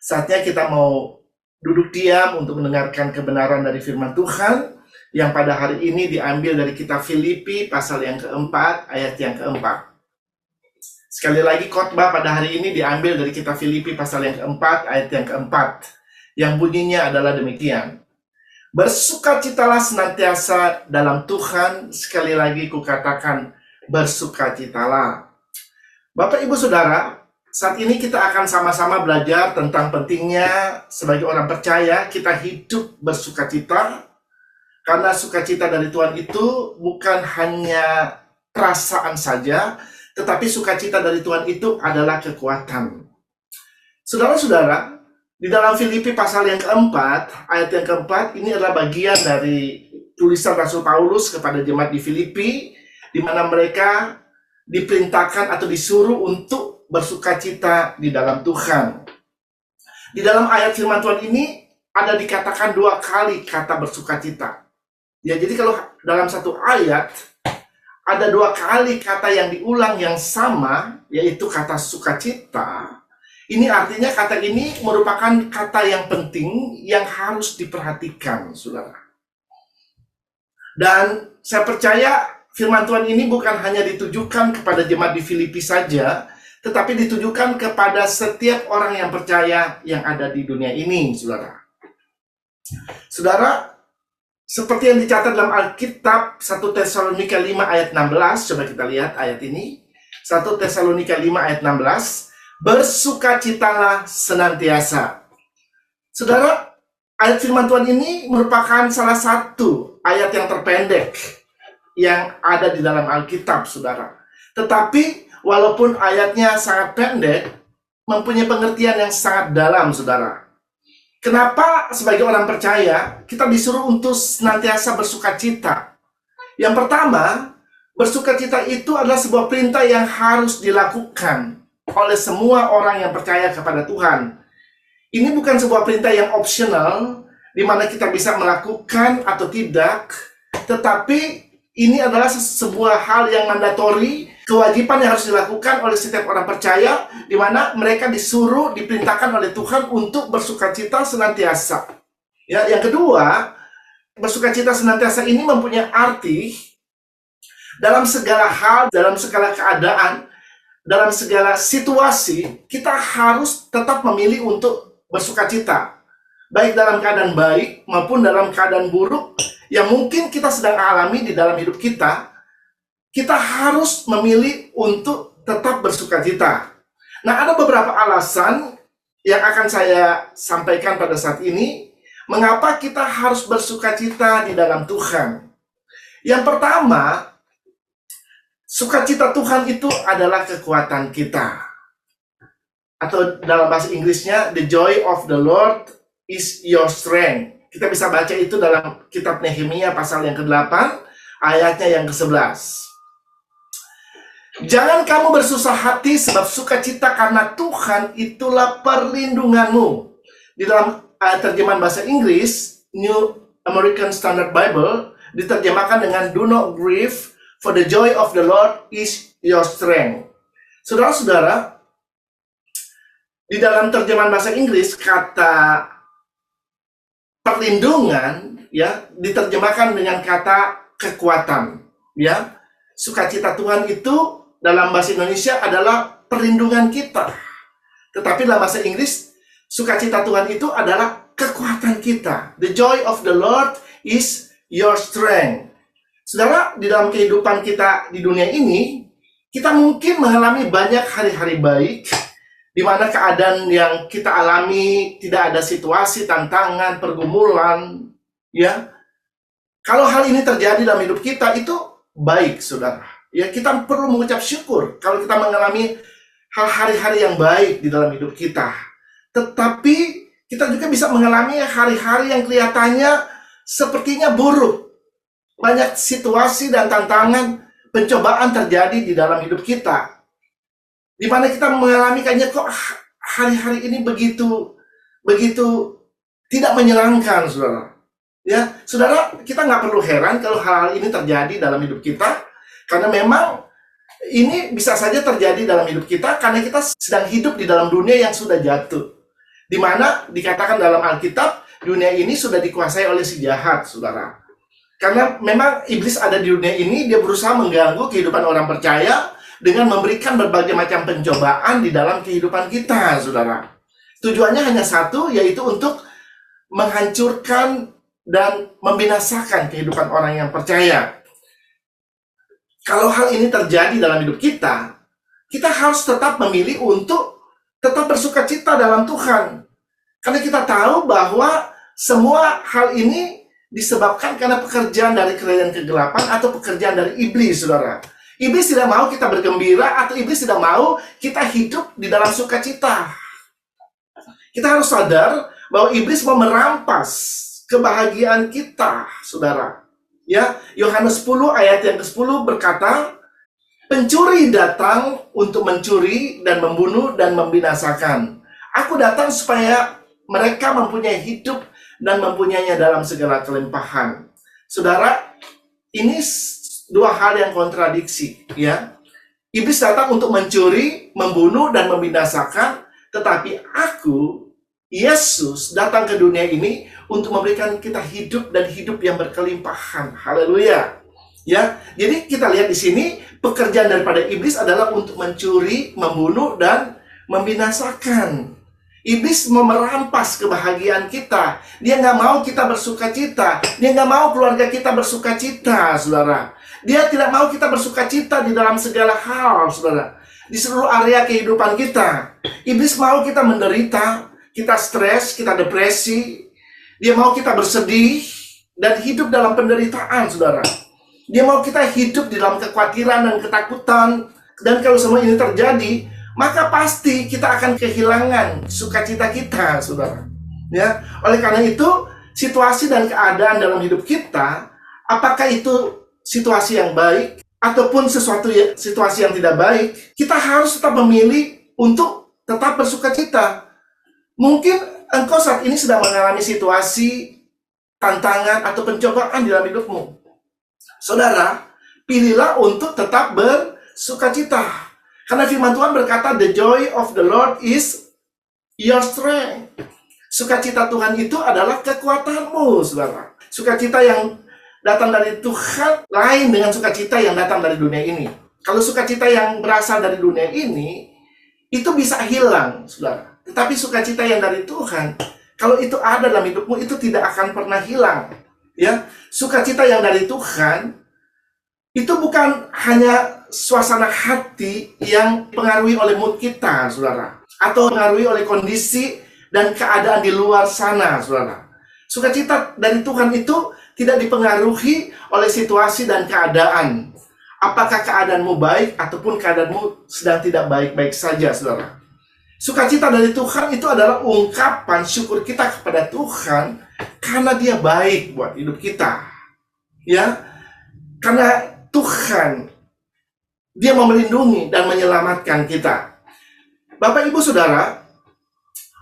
Saatnya kita mau duduk diam untuk mendengarkan kebenaran dari firman Tuhan yang pada hari ini diambil dari kitab Filipi pasal yang keempat, ayat yang keempat. Sekali lagi khotbah pada hari ini diambil dari kitab Filipi pasal yang keempat, ayat yang keempat, yang bunyinya adalah demikian. Bersukacitalah senantiasa dalam Tuhan, sekali lagi kukatakan bersukacitalah. Bapak Ibu Saudara, saat ini kita akan sama-sama belajar tentang pentingnya sebagai orang percaya kita hidup bersukacita, karena sukacita dari Tuhan itu bukan hanya perasaan saja, tetapi sukacita dari Tuhan itu adalah kekuatan. Saudara-saudara, di dalam Filipi pasal yang keempat, ayat yang keempat, ini adalah bagian dari tulisan Rasul Paulus kepada jemaat di Filipi, di mana mereka diperintahkan atau disuruh untuk bersukacita di dalam Tuhan. Di dalam ayat firman Tuhan ini ada dikatakan 2 kali kata bersukacita. Ya, jadi kalau dalam satu ayat ada 2 kali kata yang diulang yang sama, yaitu kata sukacita. Ini artinya kata ini merupakan kata yang penting yang harus diperhatikan, saudara. Dan saya percaya firman Tuhan ini bukan hanya ditujukan kepada jemaat di Filipi saja, tetapi ditujukan kepada setiap orang yang percaya yang ada di dunia ini, saudara. Saudara, seperti yang dicatat dalam Alkitab 1 Tesalonika 5 ayat 16, coba kita lihat ayat ini. 1 Tesalonika 5 ayat 16, bersukacitalah senantiasa. Saudara, ayat firman Tuhan ini merupakan salah satu ayat yang terpendek yang ada di dalam Alkitab, saudara. Tetapi walaupun ayatnya sangat pendek, mempunyai pengertian yang sangat dalam, saudara. Kenapa sebagai orang percaya kita disuruh untuk senantiasa bersukacita? Yang pertama, bersukacita itu adalah sebuah perintah yang harus dilakukan oleh semua orang yang percaya kepada Tuhan. Ini bukan sebuah perintah yang opsional, di mana kita bisa melakukan atau tidak, tetapi ini adalah sebuah hal yang mandatori, kewajiban yang harus dilakukan oleh setiap orang percaya, di mana mereka disuruh, diperintahkan oleh Tuhan untuk bersukacita senantiasa. Ya, yang kedua, bersukacita senantiasa ini mempunyai arti dalam segala hal, dalam segala keadaan, dalam segala situasi, kita harus tetap memilih untuk bersukacita. Baik dalam keadaan baik maupun dalam keadaan buruk yang mungkin kita sedang alami di dalam hidup kita, kita harus memilih untuk tetap bersukacita. Nah, ada beberapa alasan yang akan saya sampaikan pada saat ini, mengapa kita harus bersukacita di dalam Tuhan. Yang pertama, sukacita Tuhan itu adalah kekuatan kita. Atau dalam bahasa Inggrisnya, the joy of the Lord is your strength. Kita bisa baca itu dalam kitab Nehemia pasal yang ke-8, ayatnya yang ke-11. Jangan kamu bersusah hati sebab sukacita karena Tuhan itulah perlindunganmu. Di dalam terjemahan bahasa Inggris, New American Standard Bible, diterjemahkan dengan do not grieve, for the joy of the Lord is your strength. Saudara-saudara, di dalam terjemahan bahasa Inggris, kata perlindungan ya diterjemahkan dengan kata kekuatan. Ya, sukacita Tuhan itu dalam bahasa Indonesia adalah perlindungan kita. Tetapi dalam bahasa Inggris, sukacita Tuhan itu adalah kekuatan kita. The joy of the Lord is your strength. Saudara, di dalam kehidupan kita di dunia ini, kita mungkin mengalami banyak hari-hari baik, di mana keadaan yang kita alami tidak ada situasi, tantangan, pergumulan, ya. Kalau hal ini terjadi dalam hidup kita, itu baik, saudara. Ya, kita perlu mengucap syukur kalau kita mengalami hari-hari yang baik di dalam hidup kita. Tetapi kita juga bisa mengalami hari-hari yang kelihatannya sepertinya buruk. Banyak situasi dan tantangan, pencobaan terjadi di dalam hidup kita, di mana kita mengalami kayaknya kok hari-hari ini begitu tidak menyenangkan, saudara. Ya, saudara, kita nggak perlu heran kalau hal-hal ini terjadi dalam hidup kita, karena memang ini bisa saja terjadi dalam hidup kita karena kita sedang hidup di dalam dunia yang sudah jatuh. Di mana dikatakan dalam Alkitab, dunia ini sudah dikuasai oleh si jahat, saudara. Karena memang iblis ada di dunia ini, dia berusaha mengganggu kehidupan orang percaya dengan memberikan berbagai macam pencobaan di dalam kehidupan kita, saudara. Tujuannya hanya satu, yaitu untuk menghancurkan dan membinasakan kehidupan orang yang percaya. Kalau hal ini terjadi dalam hidup kita, kita harus tetap memilih untuk tetap bersuka cita dalam Tuhan. Karena kita tahu bahwa semua hal ini disebabkan karena pekerjaan dari kerajaan kegelapan atau pekerjaan dari iblis, saudara. Iblis tidak mau kita bergembira atau iblis tidak mau kita hidup di dalam sukacita. Kita harus sadar bahwa iblis mau merampas kebahagiaan kita, saudara. Ya, Yohanes 10 ayat yang ke-10 berkata, pencuri datang untuk mencuri dan membunuh dan membinasakan. Aku datang supaya mereka mempunyai hidup dan mempunyainya dalam segala kelimpahan. Saudara, ini dua hal yang kontradiksi, ya. Iblis datang untuk mencuri, membunuh dan membinasakan, tetapi aku, Yesus, datang ke dunia ini untuk memberikan kita hidup dan hidup yang berkelimpahan. Haleluya. Ya, jadi kita lihat di sini pekerjaan daripada iblis adalah untuk mencuri, membunuh dan membinasakan. Iblis mau merampas kebahagiaan kita. Dia nggak mau kita bersuka cita. Dia nggak mau keluarga kita bersuka cita, saudara. Dia tidak mau kita bersuka cita di dalam segala hal, saudara. Di seluruh area kehidupan kita. Iblis mau kita menderita, kita stres, kita depresi. Dia mau kita bersedih dan hidup dalam penderitaan, saudara. Dia mau kita hidup di dalam kekhawatiran dan ketakutan. Dan kalau semua ini terjadi, maka pasti kita akan kehilangan sukacita kita, saudara. Ya, oleh karena itu, situasi dan keadaan dalam hidup kita, apakah itu situasi yang baik ataupun situasi yang tidak baik, kita harus tetap memilih untuk tetap bersukacita. Mungkin engkau saat ini sedang mengalami situasi, tantangan atau pencobaan di dalam hidupmu. Saudara, pilihlah untuk tetap bersukacita. Karena firman Tuhan berkata, the joy of the Lord is your strength. Sukacita Tuhan itu adalah kekuatanmu, saudara. Sukacita yang datang dari Tuhan lain dengan sukacita yang datang dari dunia ini. Kalau sukacita yang berasal dari dunia ini, itu bisa hilang, saudara. Tetapi sukacita yang dari Tuhan, kalau itu ada dalam hidupmu, itu tidak akan pernah hilang. Ya, sukacita yang dari Tuhan, itu bukan hanya suasana hati yang dipengaruhi oleh mood kita, saudara, atau dipengaruhi oleh kondisi dan keadaan di luar sana, saudara. Sukacita dari Tuhan itu tidak dipengaruhi oleh situasi dan keadaan. Apakah keadaanmu baik ataupun keadaanmu sedang tidak baik-baik saja, saudara. Sukacita dari Tuhan itu adalah ungkapan syukur kita kepada Tuhan karena Dia baik buat hidup kita. Ya, karena Tuhan, Dia mau melindungi dan menyelamatkan kita. Bapak, Ibu, Saudara,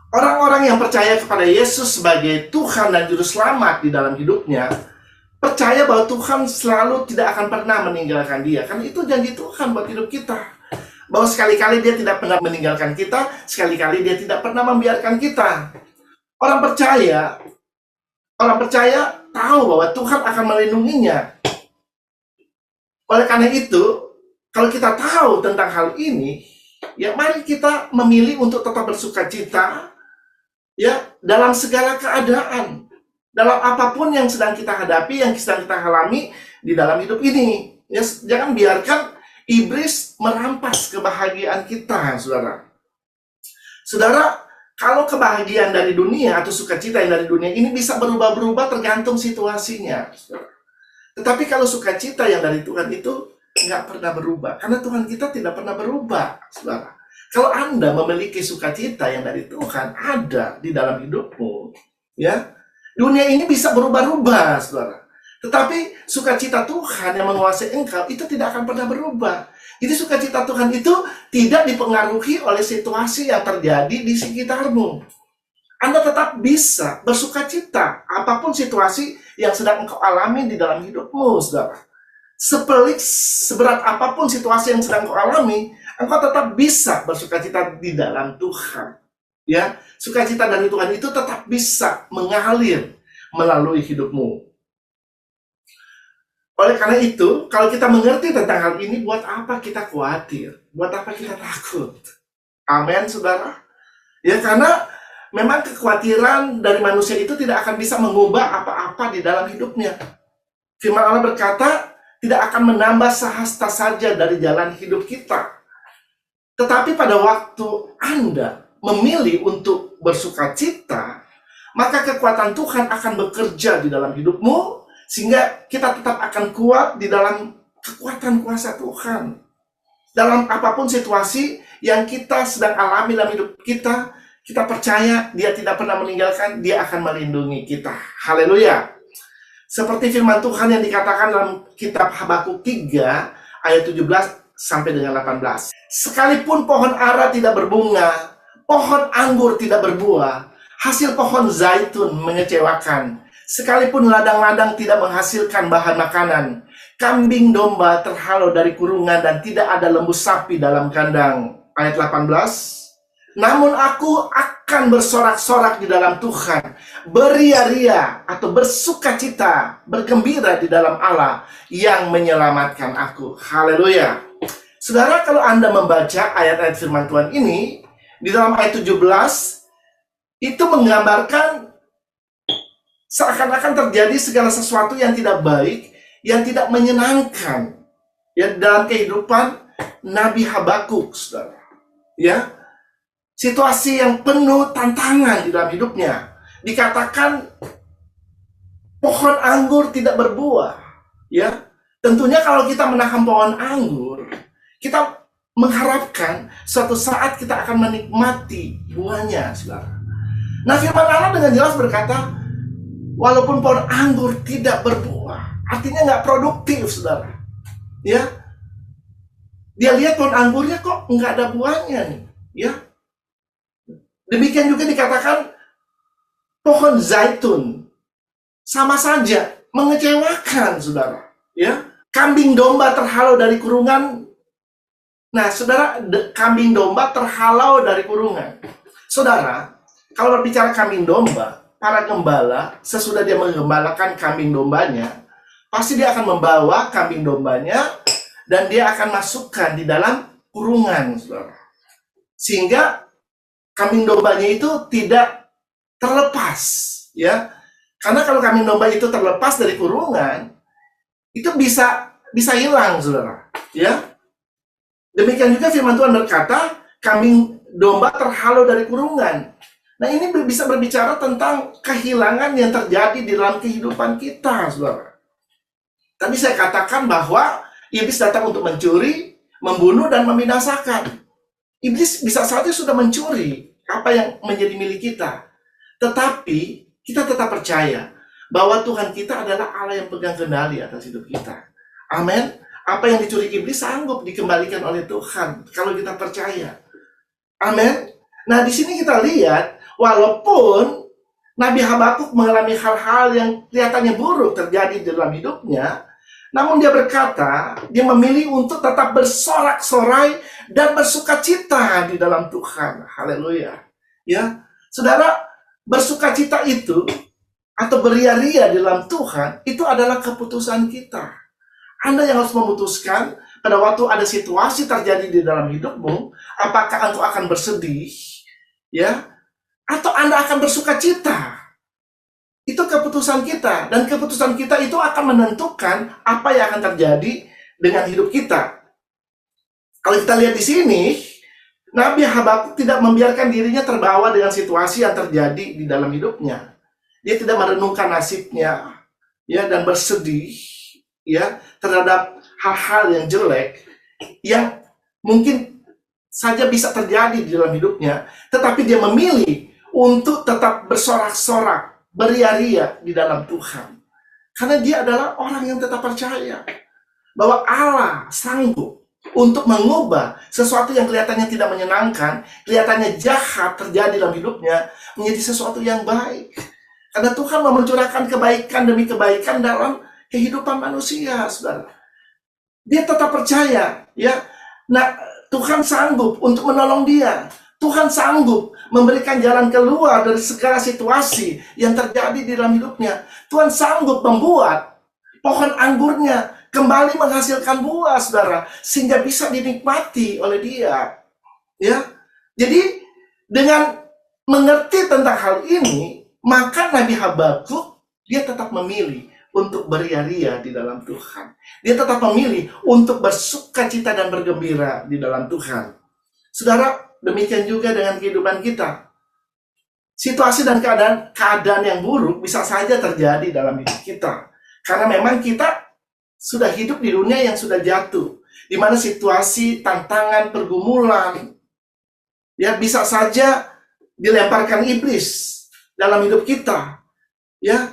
orang-orang yang percaya kepada Yesus sebagai Tuhan dan Juru Selamat di dalam hidupnya, percaya bahwa Tuhan selalu tidak akan pernah meninggalkan dia. Karena itu janji Tuhan buat hidup kita. Bahwa sekali-kali Dia tidak pernah meninggalkan kita, sekali-kali Dia tidak pernah membiarkan kita. Orang percaya tahu bahwa Tuhan akan melindunginya. Oleh karena itu, kalau kita tahu tentang hal ini, ya mari kita memilih untuk tetap bersuka cita, ya, dalam segala keadaan, dalam apapun yang sedang kita hadapi, yang sedang kita alami di dalam hidup ini. Ya, jangan biarkan iblis merampas kebahagiaan kita, saudara. Saudara, kalau kebahagiaan dari dunia atau sukacita yang dari dunia ini bisa berubah-berubah tergantung situasinya, saudara. Tetapi kalau sukacita yang dari Tuhan itu nggak pernah berubah. Karena Tuhan kita tidak pernah berubah, saudara. Kalau Anda memiliki sukacita yang dari Tuhan ada di dalam hidupmu, ya, dunia ini bisa berubah-ubah, saudara. Tetapi sukacita Tuhan yang menguasai engkau itu tidak akan pernah berubah. Jadi sukacita Tuhan itu tidak dipengaruhi oleh situasi yang terjadi di sekitarmu. Anda tetap bisa bersukacita apapun situasi yang sedang engkau alami di dalam hidupmu, saudara. Seberat apapun situasi yang sedang engkau alami, engkau tetap bisa bersukacita di dalam Tuhan. Ya, sukacita dari Tuhan itu tetap bisa mengalir melalui hidupmu. Oleh karena itu, kalau kita mengerti tentang hal ini, buat apa kita khawatir? Buat apa kita takut? Amin, saudara. Ya, karena memang kekhawatiran dari manusia itu tidak akan bisa mengubah apa-apa di dalam hidupnya. Firman Allah berkata, tidak akan menambah sehasta saja dari jalan hidup kita. Tetapi pada waktu Anda memilih untuk bersukacita, maka kekuatan Tuhan akan bekerja di dalam hidupmu, sehingga kita tetap akan kuat di dalam kekuatan kuasa Tuhan. Dalam apapun situasi yang kita sedang alami dalam hidup kita, kita percaya Dia tidak pernah meninggalkan, Dia akan melindungi kita. Haleluya. Seperti firman Tuhan yang dikatakan dalam kitab Habakuk 3 ayat 17 sampai dengan 18. Sekalipun pohon ara tidak berbunga, pohon anggur tidak berbuah, hasil pohon zaitun mengecewakan, sekalipun ladang-ladang tidak menghasilkan bahan makanan, kambing domba terhalau dari kurungan dan tidak ada lembu sapi dalam kandang. Ayat 18. Namun aku akan bersorak-sorak di dalam Tuhan, beria-ria atau bersukacita, bergembira di dalam Allah yang menyelamatkan aku. Haleluya. Saudara, kalau Anda membaca ayat-ayat firman Tuhan ini, di dalam ayat 17, itu menggambarkan seakan-akan terjadi segala sesuatu yang tidak baik, yang tidak menyenangkan, ya, dalam kehidupan Nabi Habakuk, saudara. Ya, situasi yang penuh tantangan di dalam hidupnya. Dikatakan pohon anggur tidak berbuah. Ya, tentunya kalau kita menanam pohon anggur, kita mengharapkan suatu saat kita akan menikmati buahnya, saudara. Nah, firman Allah dengan jelas berkata, walaupun pohon anggur tidak berbuah, artinya nggak produktif, saudara. Ya, dia lihat pohon anggurnya kok nggak ada buahnya nih. Ya, demikian juga dikatakan pohon zaitun sama saja mengecewakan, saudara. Ya, kambing domba terhalau dari kurungan. Nah, saudara, kambing domba terhalau dari kurungan. Saudara, kalau berbicara kambing domba, para gembala, sesudah dia menggembalakan kambing dombanya, pasti dia akan membawa kambing dombanya dan dia akan masukkan di dalam kurungan, saudara. Sehingga kambing dombanya itu tidak terlepas, ya. Karena kalau kambing domba itu terlepas dari kurungan, itu bisa hilang, saudara. Ya. Demikian juga firman Tuhan berkata, kambing domba terhalau dari kurungan. Nah, ini bisa berbicara tentang kehilangan yang terjadi di dalam kehidupan kita, saudara. Tadi saya katakan bahwa iblis datang untuk mencuri, membunuh, dan membinasakan. Iblis bisa saja sudah mencuri apa yang menjadi milik kita. Tetapi kita tetap percaya bahwa Tuhan kita adalah Allah yang pegang kendali atas hidup kita. Amin. Apa yang dicuri iblis sanggup dikembalikan oleh Tuhan kalau kita percaya. Amin. Nah, di sini kita lihat, walaupun Nabi Habakuk mengalami hal-hal yang kelihatannya buruk terjadi dalam hidupnya, namun dia berkata, dia memilih untuk tetap bersorak-sorai dan bersukacita di dalam Tuhan. Haleluya. Ya, saudara, bersukacita itu atau beria-ria di dalam Tuhan itu adalah keputusan kita. Anda yang harus memutuskan pada waktu ada situasi terjadi di dalam hidupmu, apakah engkau akan bersedih, ya, atau Anda akan bersukacita. Itu keputusan kita, dan keputusan kita itu akan menentukan apa yang akan terjadi dengan hidup kita. Kalau kita lihat di sini, Nabi Habakuk tidak membiarkan dirinya terbawa dengan situasi yang terjadi di dalam hidupnya. Dia tidak merenungkan nasibnya, ya, dan bersedih, ya, terhadap hal-hal yang jelek yang mungkin saja bisa terjadi di dalam hidupnya, tetapi dia memilih untuk tetap bersorak-sorak, beria-ria di dalam Tuhan. Karena dia adalah orang yang tetap percaya bahwa Allah sanggup untuk mengubah sesuatu yang kelihatannya tidak menyenangkan, kelihatannya jahat terjadi dalam hidupnya, menjadi sesuatu yang baik. Karena Tuhan mau mencurahkan kebaikan demi kebaikan dalam kehidupan manusia, saudara. Dia tetap percaya, ya. Nah, Tuhan sanggup untuk menolong dia. Tuhan sanggup memberikan jalan keluar dari segala situasi yang terjadi di dalam hidupnya. Tuhan sanggup membuat pohon anggurnya kembali menghasilkan buah, saudara, sehingga bisa dinikmati oleh dia. Ya, jadi dengan mengerti tentang hal ini, maka Nabi Habakuk dia tetap memilih untuk beria-ria di dalam Tuhan. Dia tetap memilih untuk bersukacita dan bergembira di dalam Tuhan. Saudara, demikian juga dengan kehidupan kita. Situasi dan keadaan yang buruk bisa saja terjadi dalam hidup kita. Karena memang kita sudah hidup di dunia yang sudah jatuh, di mana situasi, tantangan, pergumulan, ya bisa saja dilemparkan iblis dalam hidup kita. Ya,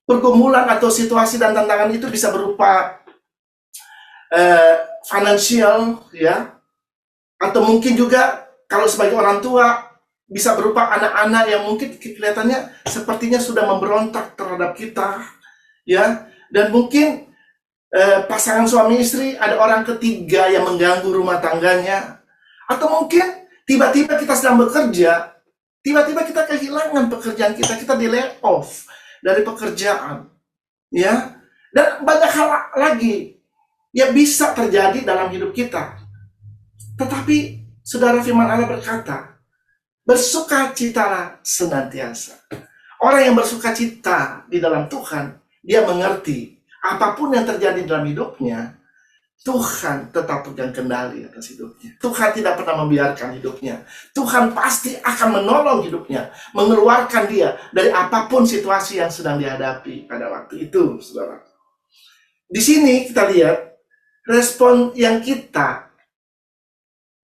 pergumulan atau situasi dan tantangan itu bisa berupa finansial, ya, atau mungkin juga kalau sebagai orang tua bisa berupa anak-anak yang mungkin kelihatannya sepertinya sudah memberontak terhadap kita, ya, dan mungkin pasangan suami istri ada orang ketiga yang mengganggu rumah tangganya, atau mungkin tiba-tiba kita sedang bekerja, tiba-tiba kita kehilangan pekerjaan kita di lay off dari pekerjaan, ya, dan banyak hal lagi yang bisa terjadi dalam hidup kita. Tetapi saudara, firman Allah berkata, bersukacitalah senantiasa. Orang yang bersukacita di dalam Tuhan, dia mengerti apapun yang terjadi dalam hidupnya, Tuhan tetap pegang kendali atas hidupnya. Tuhan tidak pernah membiarkan hidupnya. Tuhan pasti akan menolong hidupnya, mengeluarkan dia dari apapun situasi yang sedang dihadapi pada waktu itu, saudara. Di sini kita lihat respon yang kita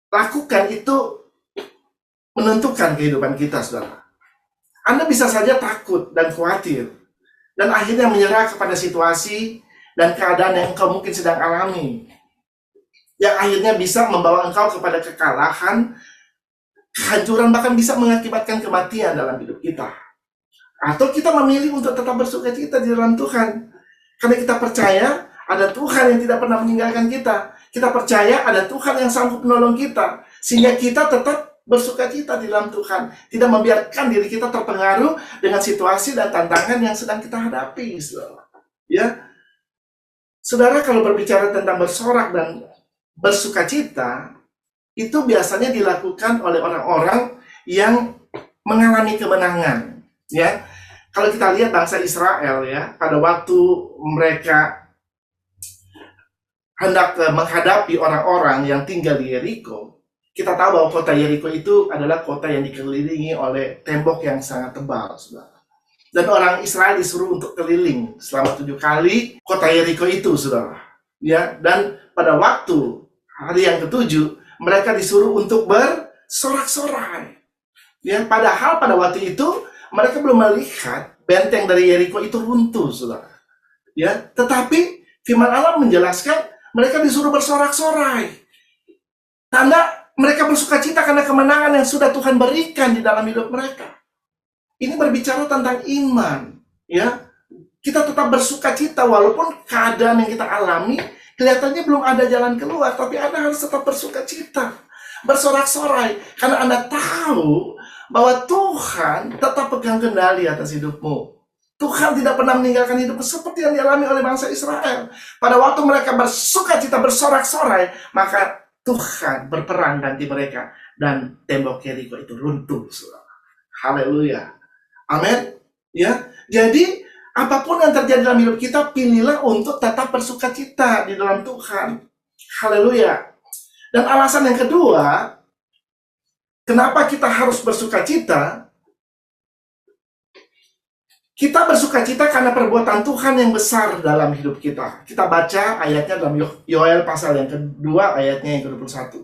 lakukan itu menentukan kehidupan kita, saudara. Anda bisa saja takut dan khawatir, dan akhirnya menyerah kepada situasi dan keadaan yang engkau mungkin sedang alami, yang akhirnya bisa membawa engkau kepada kekalahan, kehancuran, bahkan bisa mengakibatkan kematian dalam hidup kita. Atau kita memilih untuk tetap bersukacita di dalam Tuhan, karena kita percaya ada Tuhan yang tidak pernah meninggalkan kita. Kita percaya ada Tuhan yang sanggup menolong kita, sehingga kita tetap bersukacita di dalam Tuhan, tidak membiarkan diri kita terpengaruh dengan situasi dan tantangan yang sedang kita hadapi, saudara. Ya, saudara, kalau berbicara tentang bersorak dan bersukacita, itu biasanya dilakukan oleh orang-orang yang mengalami kemenangan. Ya, kalau kita lihat bangsa Israel, ya, pada waktu mereka hendak menghadapi orang-orang yang tinggal di Yeriko, kita tahu bahwa kota Yeriko itu adalah kota yang dikelilingi oleh tembok yang sangat tebal, saudara. Dan orang Israel disuruh untuk keliling selama 7 kali kota Yeriko itu, saudara. Ya, dan pada waktu hari yang ke-7, mereka disuruh untuk bersorak-sorai. Ya, padahal pada waktu itu mereka belum melihat benteng dari Yeriko itu runtuh, saudara. Ya, tetapi firman Allah menjelaskan mereka disuruh bersorak-sorai. Tanda mereka bersukacita karena kemenangan yang sudah Tuhan berikan di dalam hidup mereka. Ini berbicara tentang iman, ya. Kita tetap bersukacita walaupun keadaan yang kita alami kelihatannya belum ada jalan keluar, tapi Anda harus tetap bersukacita, bersorak-sorai, karena Anda tahu bahwa Tuhan tetap pegang kendali atas hidupmu. Tuhan tidak pernah meninggalkan hidupmu, seperti yang dialami oleh bangsa Israel. Pada waktu mereka bersukacita, bersorak-sorai, maka Tuhan berperang ganti mereka, dan tembok Yeriko itu runtuh, saudara. Haleluya. Amin. Ya, jadi apapun yang terjadi dalam hidup kita, pilihlah untuk tetap bersukacita di dalam Tuhan. Haleluya. Dan alasan yang kedua, kenapa kita harus bersukacita? Kita bersukacita karena perbuatan Tuhan yang besar dalam hidup kita. Kita baca ayatnya dalam Yoel pasal yang kedua, ayatnya yang ke-21.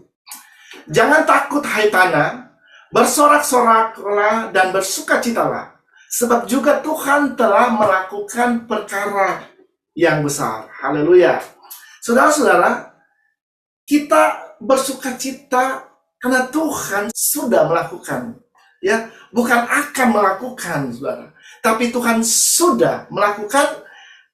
Jangan takut, hai tanah, bersorak-soraklah dan bersukacitalah, sebab juga Tuhan telah melakukan perkara yang besar. Haleluya. Saudara-saudara, kita bersukacita karena Tuhan sudah melakukan, ya, bukan akan melakukan, saudara, tapi Tuhan sudah melakukan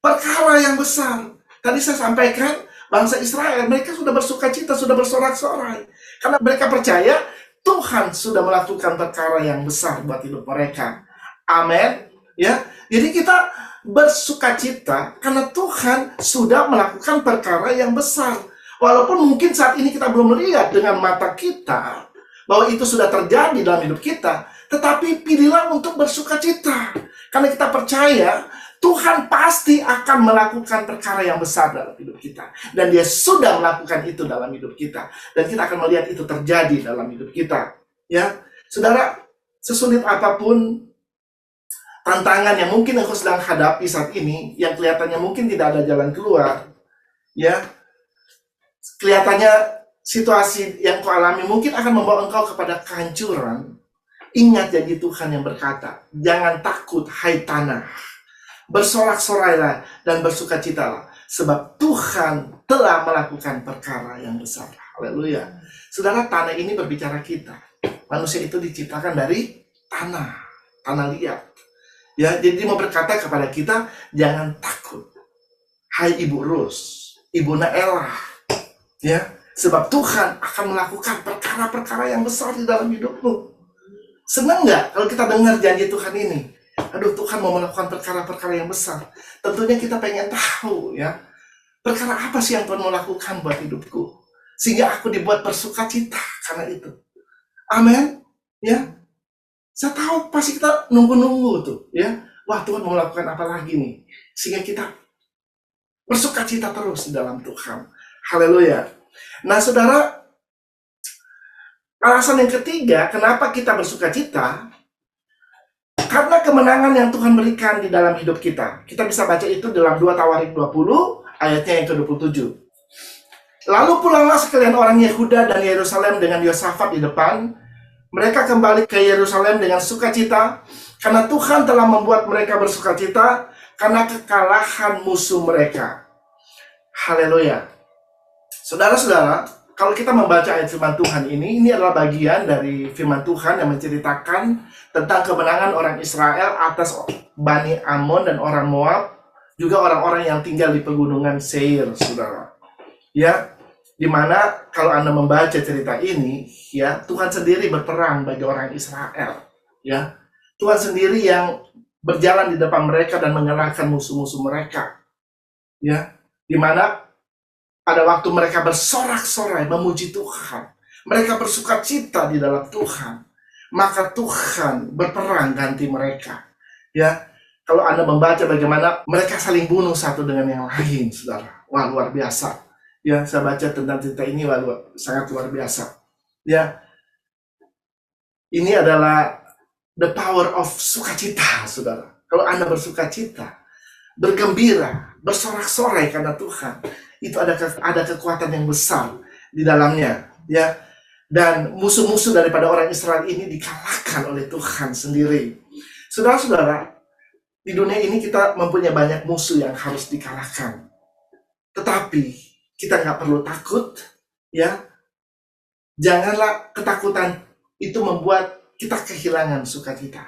perkara yang besar. Tadi saya sampaikan, bangsa Israel, mereka sudah bersukacita, sudah bersorak-sorai, karena mereka percaya Tuhan sudah melakukan perkara yang besar buat hidup mereka. Amin. Ya, jadi kita bersukacita karena Tuhan sudah melakukan perkara yang besar. Walaupun mungkin saat ini kita belum melihat dengan mata kita bahwa itu sudah terjadi dalam hidup kita, tetapi pilihlah untuk bersukacita. Karena kita percaya Tuhan pasti akan melakukan perkara yang besar dalam hidup kita. Dan Dia sudah melakukan itu dalam hidup kita. Dan kita akan melihat itu terjadi dalam hidup kita. Ya, saudara, sesulit apapun tantangan yang mungkin engkau sedang hadapi saat ini, yang kelihatannya mungkin tidak ada jalan keluar, ya, kelihatannya situasi yang kau alami mungkin akan membawa engkau kepada kehancuran. Ingat janji Tuhan yang berkata, jangan takut hai tanah, bersorak-sorailah dan bersukacitalah, sebab Tuhan telah melakukan perkara yang besar. Haleluya. Saudara, tanah ini berbicara kita. Manusia itu diciptakan dari tanah liat. Ya, jadi mau berkata kepada kita, jangan takut, hai Ibu Rus, Ibu Naelah, ya, sebab Tuhan akan melakukan perkara-perkara yang besar di dalam hidupmu. Senang nggak kalau kita dengar janji Tuhan ini? Aduh, Tuhan mau melakukan perkara-perkara yang besar. Tentunya kita pengen tahu, ya, perkara apa sih yang Tuhan mau lakukan buat hidupku, sehingga aku dibuat bersukacita karena itu. Amin, ya. Saya tahu pasti kita nunggu-nunggu tuh, ya. Wah, Tuhan mau lakukan apa lagi nih? Sehingga kita bersukacita terus di dalam Tuhan. Haleluya. Nah, saudara, alasan yang ketiga, kenapa kita bersukacita? Karena kemenangan yang Tuhan berikan di dalam hidup kita. Kita bisa baca itu dalam 2 Tawarik 20, ayatnya yang ke-27. Lalu pulanglah sekalian orang Yehuda dan Yerusalem dengan Yosafat di depan. Mereka kembali ke Yerusalem dengan sukacita, karena Tuhan telah membuat mereka bersukacita karena kekalahan musuh mereka. Haleluya. Saudara-saudara, kalau kita membaca ayat firman Tuhan ini adalah bagian dari firman Tuhan yang menceritakan tentang kemenangan orang Israel atas Bani Amon dan orang Moab, juga orang-orang yang tinggal di pegunungan Seir, saudara. Ya, dimana kalau Anda membaca cerita ini, ya, Tuhan sendiri berperang bagi orang Israel, ya. Tuhan sendiri yang berjalan di depan mereka dan mengalahkan musuh-musuh mereka, ya. Dimana pada waktu mereka bersorak-sorai memuji Tuhan, mereka bersukacita di dalam Tuhan, maka Tuhan berperang ganti mereka, ya. Kalau Anda membaca bagaimana mereka saling bunuh satu dengan yang lain, saudara, wah, luar biasa. Ya, saya baca tentang cerita ini, sangat luar biasa. Ya, ini adalah the power of sukacita, saudara. Kalau Anda bersukacita, bergembira, bersorak-sorai karena Tuhan, itu ada kekuatan yang besar di dalamnya. Ya, dan musuh-musuh daripada orang Israel ini dikalahkan oleh Tuhan sendiri. Saudara-saudara, di dunia ini kita mempunyai banyak musuh yang harus dikalahkan. Tetapi kita nggak perlu takut, ya. Janganlah ketakutan itu membuat kita kehilangan sukacita.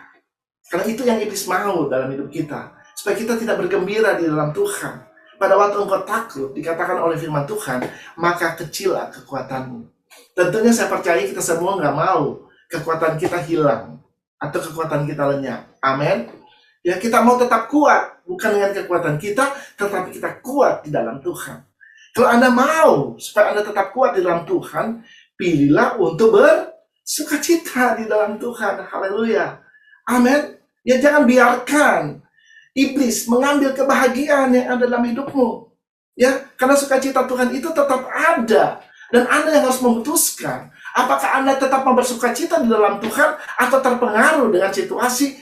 Karena itu yang iblis mau dalam hidup kita, supaya kita tidak bergembira di dalam Tuhan. Pada waktu engkau takut, dikatakan oleh firman Tuhan, maka kecillah kekuatanmu. Tentunya saya percaya kita semua nggak mau kekuatan kita hilang atau kekuatan kita lenyap. Amin. Ya, kita mau tetap kuat, bukan dengan kekuatan kita, tetapi kita kuat di dalam Tuhan. Kalau Anda mau supaya Anda tetap kuat di dalam Tuhan, pilihlah untuk bersukacita di dalam Tuhan. Haleluya. Amin. Ya, jangan biarkan iblis mengambil kebahagiaan yang ada dalam hidupmu. Ya, karena sukacita Tuhan itu tetap ada. Dan Anda yang harus memutuskan, apakah Anda tetap mau bersukacita di dalam Tuhan atau terpengaruh dengan situasi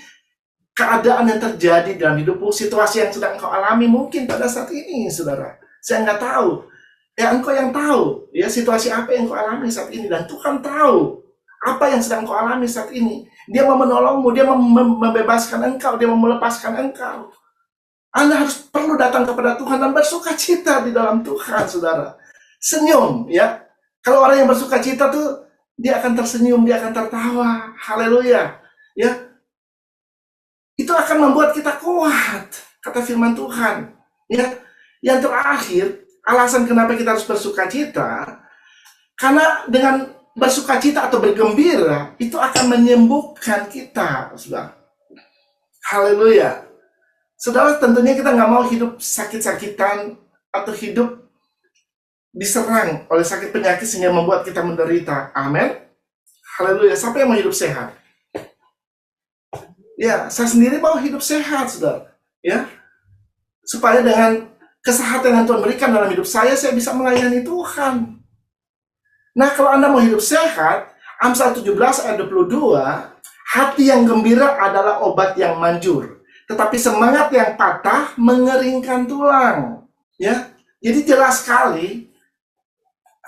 keadaan yang terjadi dalam hidupmu, situasi yang sedang kau alami mungkin pada saat ini, saudara. Saya nggak tahu. Ya, engkau yang tahu, ya, situasi apa yang kau alami saat ini. Dan Tuhan tahu apa yang sedang kau alami saat ini. Dia mau menolongmu, dia mau membebaskan engkau, dia mau melepaskan engkau. Anda harus perlu datang kepada Tuhan dan bersukacita di dalam Tuhan, saudara. Senyum, ya. Kalau orang yang bersukacita tuh, dia akan tersenyum, dia akan tertawa. Haleluya. Ya. Itu akan membuat kita kuat, kata firman Tuhan. Ya. Yang terakhir, alasan kenapa kita harus bersukacita, karena dengan bersukacita atau bergembira itu akan menyembuhkan kita, saudara. Haleluya. Saudara, tentunya kita nggak mau hidup sakit-sakitan atau hidup diserang oleh sakit penyakit sehingga membuat kita menderita. Amin. Haleluya. Siapa yang mau hidup sehat? Ya, saya sendiri mau hidup sehat, saudara. Ya, supaya dengan kesehatan yang Tuhan berikan dalam hidup saya bisa melayani Tuhan. Nah, kalau Anda mau hidup sehat, Amsal 17 ayat 22, hati yang gembira adalah obat yang manjur, tetapi semangat yang patah mengeringkan tulang. Ya, jadi jelas sekali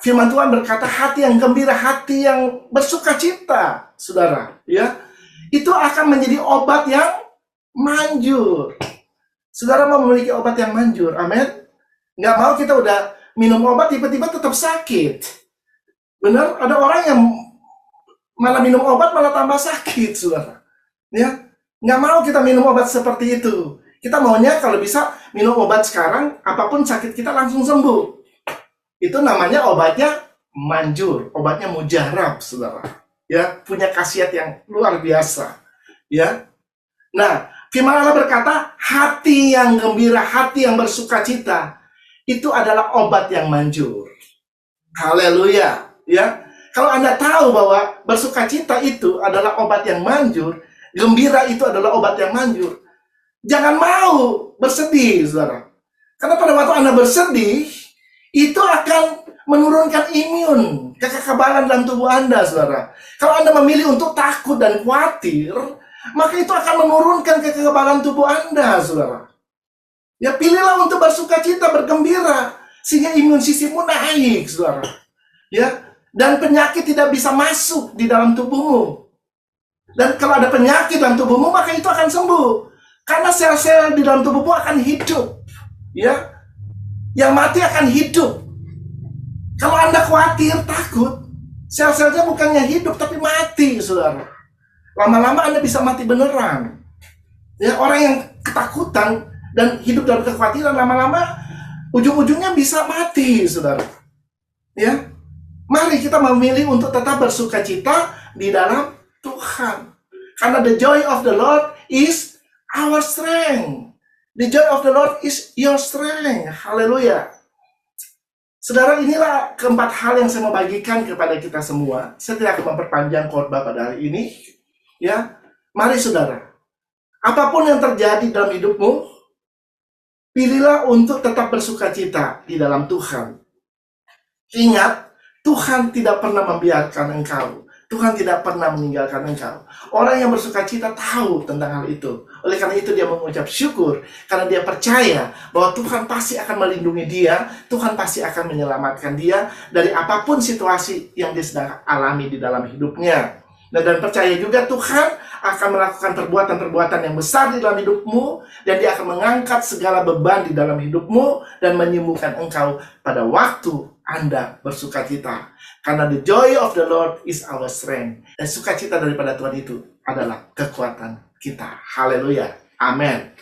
firman Tuhan berkata hati yang gembira, hati yang bersukacita, saudara, ya, itu akan menjadi obat yang manjur. Saudara mau memiliki obat yang manjur, amin? Nggak mau kita udah minum obat tiba-tiba tetap sakit. Benar? Ada orang yang malah minum obat malah tambah sakit, saudara. Ya, nggak mau kita minum obat seperti itu. Kita maunya kalau bisa minum obat sekarang, apapun sakit kita langsung sembuh. Itu namanya obatnya manjur, obatnya mujarab, saudara. Ya, punya khasiat yang luar biasa. Ya. Nah, firman Allah berkata, hati yang gembira, hati yang bersukacita, itu adalah obat yang manjur. Haleluya. Ya. Kalau Anda tahu bahwa bersukacita itu adalah obat yang manjur, gembira itu adalah obat yang manjur, jangan mau bersedih, saudara. Karena pada waktu Anda bersedih, itu akan menurunkan imun, kekebalan dalam tubuh Anda, saudara. Kalau Anda memilih untuk takut dan khawatir, maka itu akan menurunkan kekebalan tubuh Anda, saudara. Ya, pilihlah untuk bersukacita, bergembira, sehingga imun sistemmu naik, saudara. Ya, dan penyakit tidak bisa masuk di dalam tubuhmu. Dan kalau ada penyakit dalam tubuhmu, maka itu akan sembuh. Karena sel-sel di dalam tubuhmu akan hidup. Ya, yang mati akan hidup. Kalau Anda khawatir, takut, sel-selnya bukannya hidup tapi mati, saudara. Lama-lama Anda bisa mati beneran. Ya, orang yang ketakutan dan hidup dalam kekhawatiran lama-lama ujung-ujungnya bisa mati, saudara. Ya, mari kita memilih untuk tetap bersukacita di dalam Tuhan. Karena the joy of the Lord is our strength. The joy of the Lord is your strength. Haleluya. Saudara, inilah keempat hal yang saya mau bagikan kepada kita semua. Saya tidak akan memperpanjang khotbah pada hari ini. Ya, mari saudara, apapun yang terjadi dalam hidupmu, pilihlah untuk tetap bersukacita di dalam Tuhan. Ingat, Tuhan tidak pernah membiarkan engkau. Tuhan tidak pernah meninggalkan engkau. Orang yang bersukacita tahu tentang hal itu. Oleh karena itu dia mengucap syukur. Karena dia percaya bahwa Tuhan pasti akan melindungi dia. Tuhan pasti akan menyelamatkan dia dari apapun situasi yang dia sedang alami di dalam hidupnya. Dan percaya juga Tuhan akan melakukan perbuatan-perbuatan yang besar di dalam hidupmu. Dan dia akan mengangkat segala beban di dalam hidupmu. Dan menyembuhkan engkau pada waktu Anda bersukacita. Karena the joy of the Lord is our strength. Dan sukacita daripada Tuhan itu adalah kekuatan kita. Haleluya. Amin.